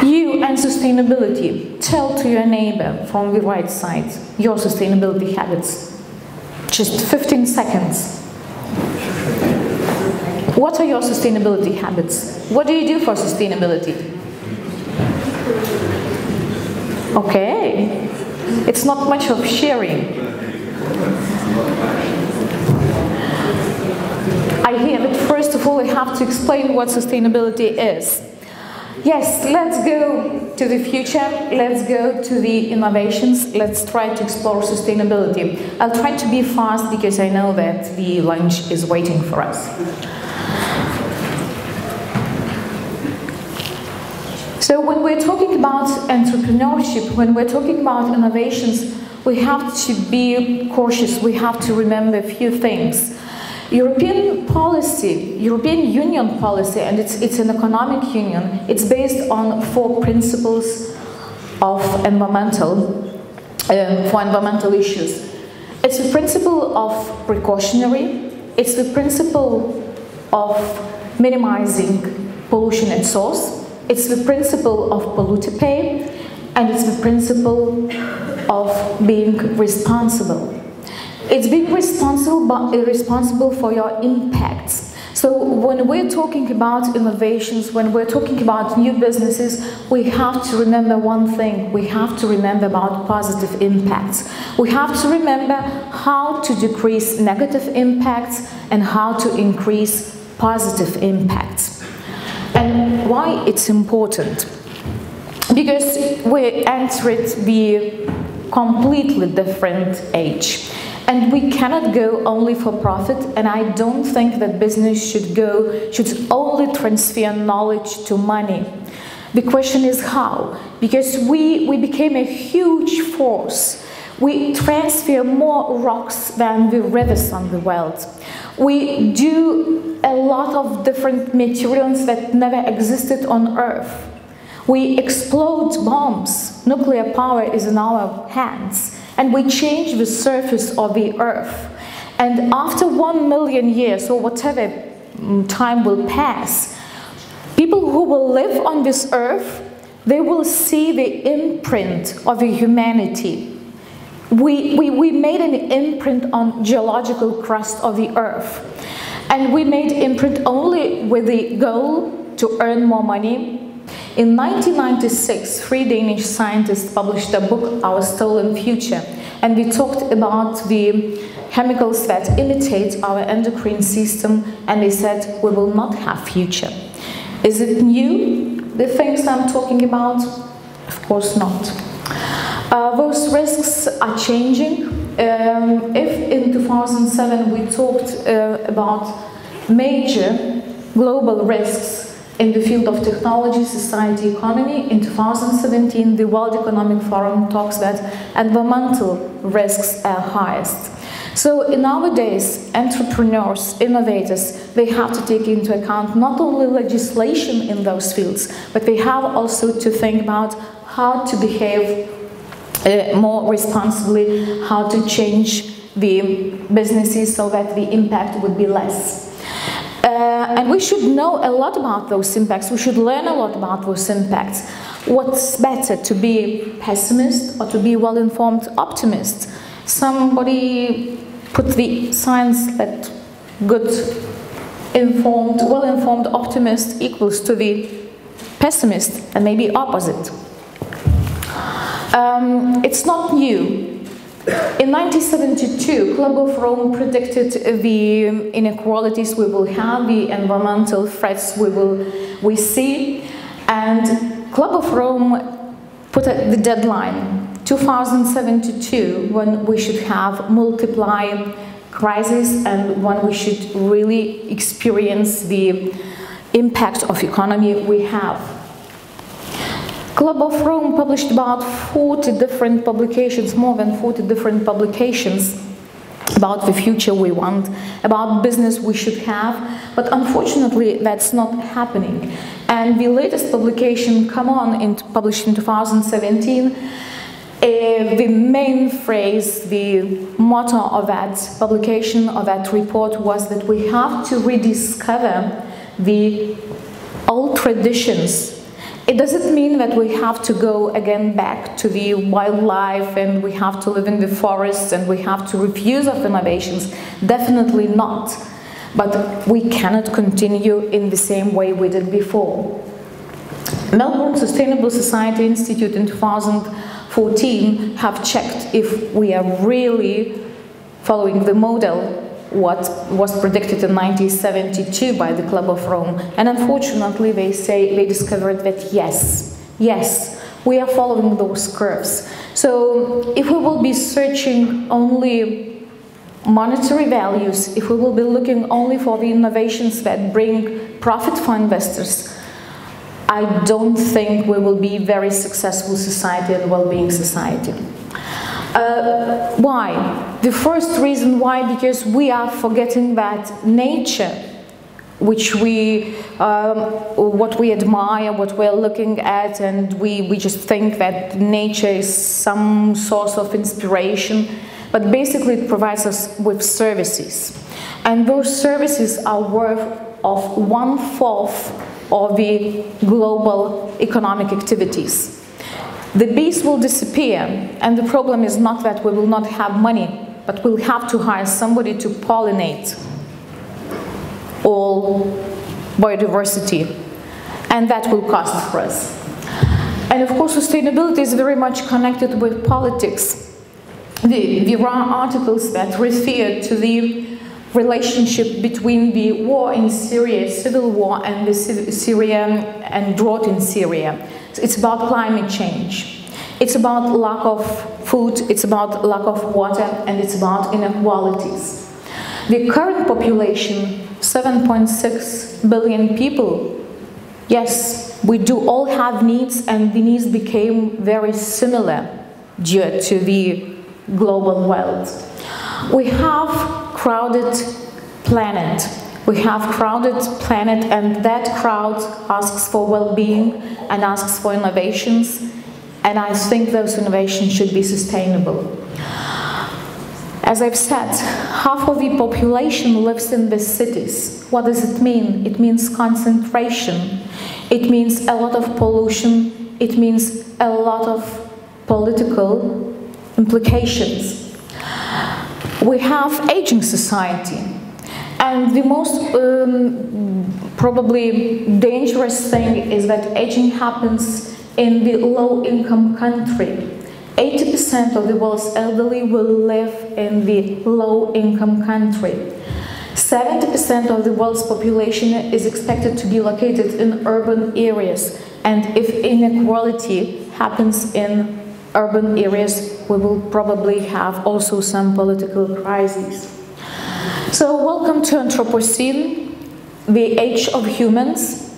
You and sustainability. Tell to your neighbor from the right side your sustainability habits. Just 15 seconds. What are your sustainability habits? What do you do for sustainability? Okay. It's not much of sharing. I hear that first of all I have to explain what sustainability is. Yes, let's go to the future, let's go to the innovations, let's try to explore sustainability. I'll try to be fast because I know that the lunch is waiting for us. So when we're talking about entrepreneurship, when we're talking about innovations, we have to be cautious, we have to remember a few things. European policy, European Union policy, and it's an economic union, it's based on 4 principles of environmental issues. It's the principle of precautionary, it's the principle of minimizing pollution at source, it's the principle of polluter pay, and it's the principle of being responsible. It's being responsible for your impacts. So when we're talking about innovations, when we're talking about new businesses, we have to remember one thing. We have to remember about positive impacts. We have to remember how to decrease negative impacts and how to increase positive impacts. And why it's important? Because we entered the completely different age. And we cannot go only for profit, and I don't think that business should only transfer knowledge to money. The question is how? Because we became a huge force. We transfer more rocks than the rivers on the world. We do a lot of different materials that never existed on Earth. We explode bombs. Nuclear power is in our hands. And we change the surface of the Earth. And after 1 million years, or whatever time will pass, people who will live on this Earth, they will see the imprint of the humanity. We made an imprint on geological crust of the Earth. And we made imprint only with the goal to earn more money. In 1996, 3 Danish scientists published a book, Our Stolen Future, and we talked about the chemicals that imitate our endocrine system, and they said we will not have future. Is it new, the things I'm talking about? Of course not. Those risks are changing. If in 2007 we talked about major global risks in the field of technology, society, economy, in 2017, the World Economic Forum talks that environmental risks are highest. So nowadays, entrepreneurs, innovators, they have to take into account not only legislation in those fields, but they have also to think about how to behave more responsibly, how to change the businesses so that the impact would be less. And we should know a lot about those impacts. We should learn a lot about those impacts. What's better, to be pessimist or to be well-informed optimist? Somebody put the science that well-informed optimist equals to the pessimist, and maybe opposite. It's not new. In 1972, Club of Rome predicted the inequalities we will have, the environmental threats we see, and Club of Rome put the deadline, 2072, when we should have multiply crisis and when we should really experience the impact of economy we have. Club of Rome published about 40 different publications, more than 40 different publications about the future we want, about business we should have, but unfortunately that's not happening. And the latest publication, published in 2017, the main phrase, the motto of that publication, of that report, was that we have to rediscover the old traditions It doesn't mean that we have to go again back to the wildlife and we have to live in the forests and we have to refuse of innovations. Definitely not. But we cannot continue in the same way we did before. Melbourne Sustainable Society Institute in 2014 have checked if we are really following the model what was predicted in 1972 by the Club of Rome, and unfortunately they discovered that yes, we are following those curves. So if we will be searching only monetary values, if we will be looking only for the innovations that bring profit for investors, I don't think we will be a very successful society and well-being society. Why? The first reason why, because we are forgetting that nature, which what we admire, what we're looking at, and we just think that nature is some source of inspiration, but basically it provides us with services. And those services are worth of 1/4 of the global economic activities. The bees will disappear, and the problem is not that we will not have money, but we'll have to hire somebody to pollinate all biodiversity, and that will cost for us. And of course, sustainability is very much connected with politics. There are articles that refer to the relationship between the war in Syria, civil war, and the Syria and drought in Syria. It's about climate change. It's about lack of food, it's about lack of water, and it's about inequalities. The current population, 7.6 billion people, yes, we do all have needs, and the needs became very similar due to the global world. We have crowded planet. We have crowded planet, and that crowd asks for well-being and asks for innovations, and I think those innovations should be sustainable. As I've said, half of the population lives in the cities. What does it mean? It means concentration. It means a lot of pollution. It means a lot of political implications. We have aging society. And the most probably dangerous thing is that aging happens in the low-income country. 80% of the world's elderly will live in the low-income country. 70% of the world's population is expected to be located in urban areas. And if inequality happens in urban areas, we will probably have also some political crises. So welcome to Anthropocene, the age of humans,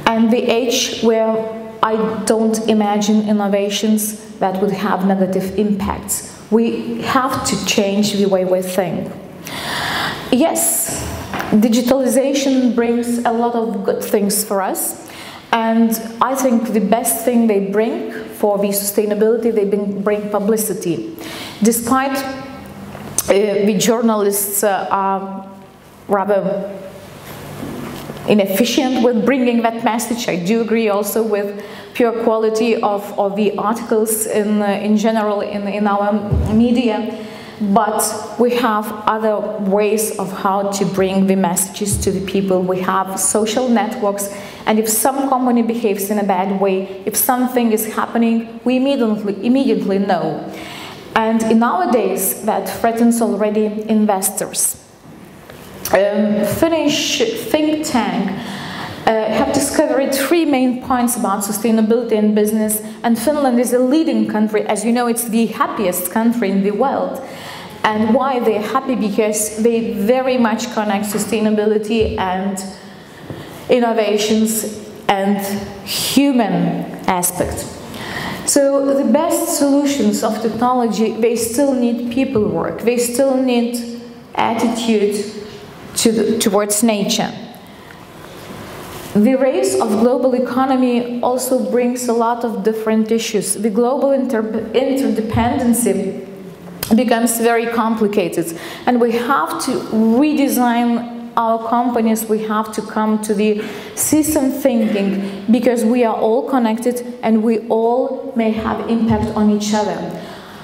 and the age where I don't imagine innovations that would have negative impacts. We have to change the way we think. Yes, digitalization brings a lot of good things for us, and I think the best thing they bring for the sustainability, they bring publicity. Despite the journalists are rather inefficient with bringing that message. I do agree also with pure quality of the articles in general in our media, but we have other ways of how to bring the messages to the people. We have social networks, and if some company behaves in a bad way, if something is happening, we immediately know. And in nowadays, that threatens already investors. Finnish think tank have discovered 3 main points about sustainability in business, and Finland is a leading country. As you know, it's the happiest country in the world. And why they're happy? Because they very much connect sustainability and innovations and human aspects. So the best solutions of technology, they still need people work. They still need attitude towards nature. The race of global economy also brings a lot of different issues. The global interdependency becomes very complicated, and we have to redesign our companies, we have to come to the system thinking, because we are all connected and we all may have impact on each other.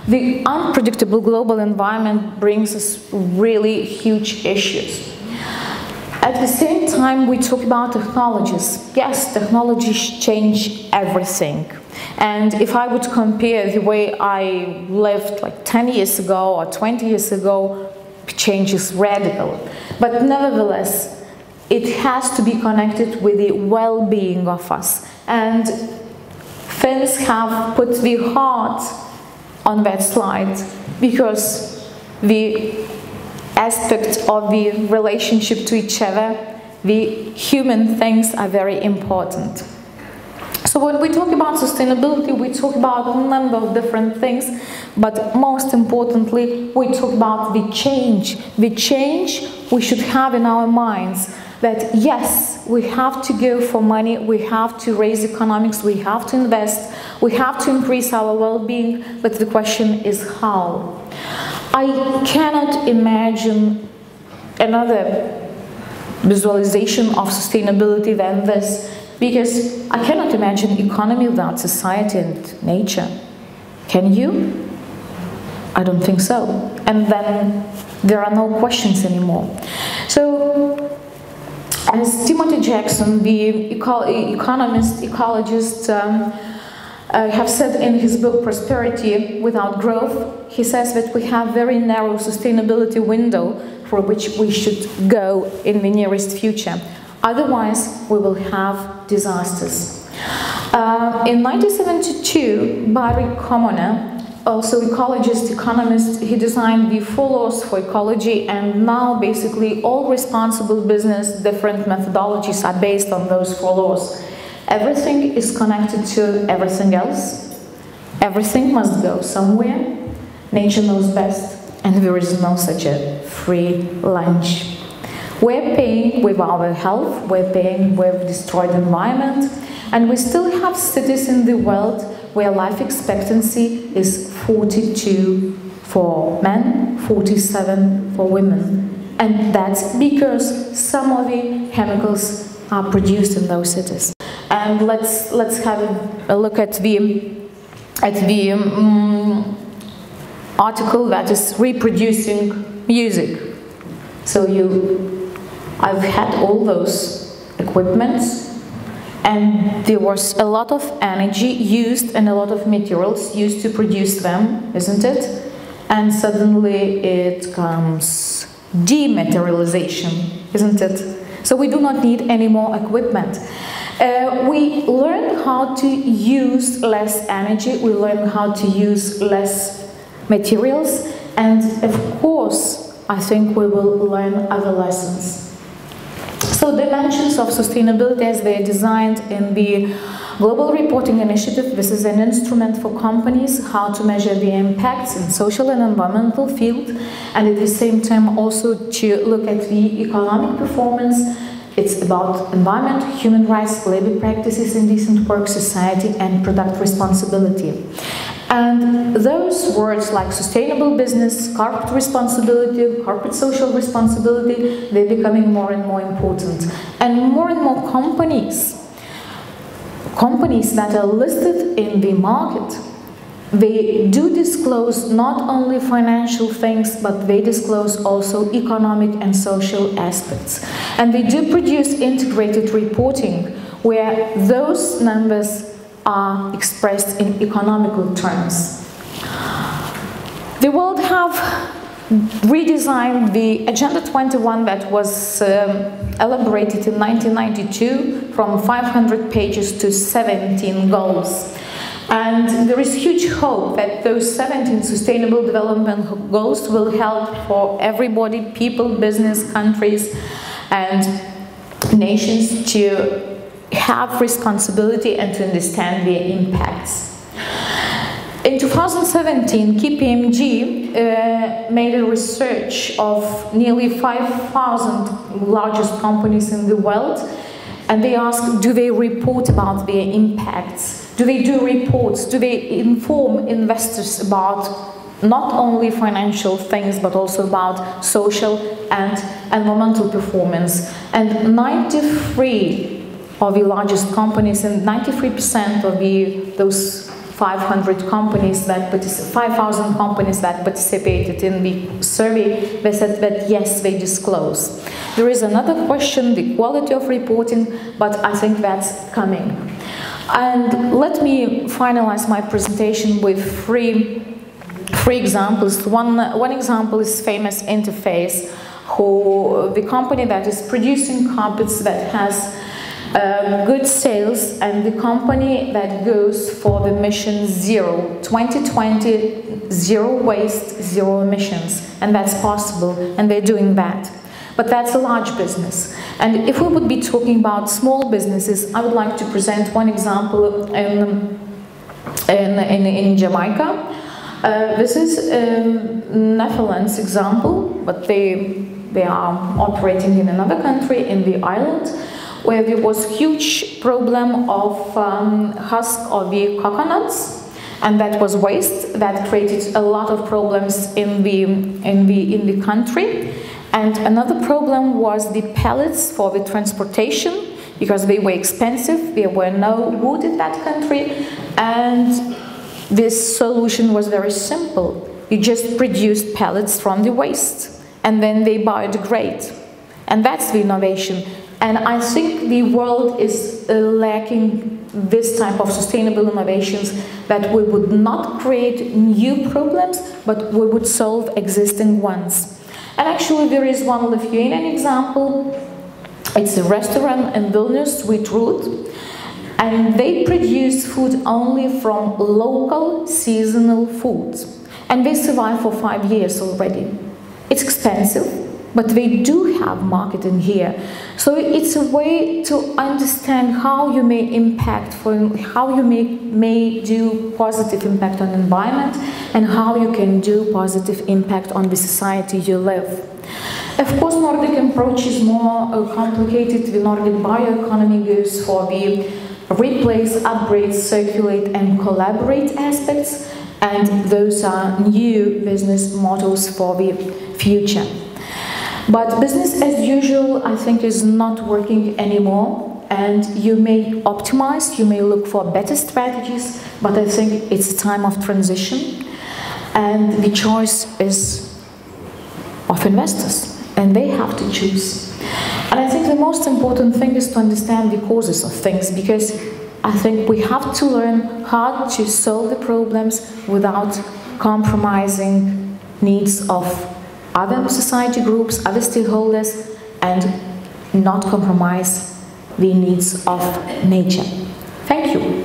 The unpredictable global environment brings us really huge issues. At the same time, we talk about technologies. Yes, technologies change everything. And if I would compare the way I lived like 10 years ago or 20 years ago, change is radical. But nevertheless, it has to be connected with the well-being of us. And Finns have put the heart on that slide, because the aspect of the relationship to each other, the human things are very important. So when we talk about sustainability, we talk about a number of different things, but most importantly, we talk about the change we should have in our minds, that yes, we have to go for money, we have to raise economics, we have to invest, we have to increase our well-being, but the question is how. I cannot imagine another visualization of sustainability than this, because I cannot imagine economy without society and nature. Can you? I don't think so. And then there are no questions anymore. So, as Timothy Jackson, the economist, ecologist, have said in his book Prosperity Without Growth, he says that we have very narrow sustainability window for which we should go in the nearest future. Otherwise, we will have disasters. In 1972, Barry Commoner, also ecologist, economist, he designed the 4 laws for ecology, and now basically all responsible business, different methodologies are based on those 4 laws. Everything is connected to everything else. Everything must go somewhere. Nature knows best, and there is no such a free lunch. We're paying with our health, we're paying with destroyed environment, and we still have cities in the world where life expectancy is 42 for men, 47 for women. And that's because some of the chemicals are produced in those cities. And let's have a look at the article that is reproducing music. So I've had all those equipments, and there was a lot of energy used and a lot of materials used to produce them, isn't it? And suddenly it comes dematerialization, isn't it? So we do not need any more equipment. We learn how to use less energy, we learn how to use less materials, and of course, I think we will learn other lessons. So dimensions of sustainability as they are designed in the Global Reporting Initiative. This is an instrument for companies how to measure the impacts in social and environmental field, and at the same time also to look at the economic performance. It's about environment, human rights, labor practices in decent work, society, and product responsibility. And those words like sustainable business, corporate responsibility, corporate social responsibility, they're becoming more and more important. And more companies that are listed in the market, they do disclose not only financial things, but they disclose also economic and social aspects. And they do produce integrated reporting where those numbers are expressed in economical terms. The world have redesigned the Agenda 21 that was elaborated in 1992 from 500 pages to 17 goals. And there is huge hope that those 17 sustainable development goals will help for everybody, people, business, countries, and nations to have responsibility and to understand their impacts. In 2017, KPMG made a research of nearly 5,000 largest companies in the world, and they asked, do they report about their impacts? Do they do reports? Do they inform investors about not only financial things, but also about social and environmental performance. And 93 of the largest companies and 93% of those 500 companies that 5,000 companies that participated in the survey, they said that yes, they disclose. There is another question, the quality of reporting, but I think that's coming. And let me finalize my presentation with three examples. One example is Famous Interface, the company that is producing carpets that has good sales, and the company that goes for the mission zero, 2020, zero waste, zero emissions, and that's possible, and they're doing that. But that's a large business. And if we would be talking about small businesses, I would like to present one example in Jamaica. This is Netherlands example, but they are operating in another country, in the island, where there was huge problem of husk of the coconuts, and that was waste that created a lot of problems in the country. And another problem was the pellets for the transportation, because they were expensive, there were no wood in that country, and this solution was very simple. You just produce pellets from the waste, and then they biodegrade. And that's the innovation. And I think the world is lacking this type of sustainable innovations, that we would not create new problems, but we would solve existing ones. And actually there is one Lithuanian example. It's a restaurant in Vilnius, Sweet Root, and they produce food only from local seasonal foods. And they survive for 5 years already. It's expensive, but they do have market in here. So it's a way to understand how you may impact, how you may do positive impact on the environment, and how you can do positive impact on the society you live. Of course, Nordic approach is more complicated. The Nordic bioeconomy goes for the replace, upgrade, circulate, and collaborate aspects, and those are new business models for the future. But business as usual, I think, is not working anymore, and you may optimize, you may look for better strategies, but I think it's a time of transition, and the choice is of investors, and they have to choose. And I think the most important thing is to understand the causes of things, because I think we have to learn how to solve the problems without compromising needs of other society groups, other stakeholders, and not compromise the needs of nature. Thank you.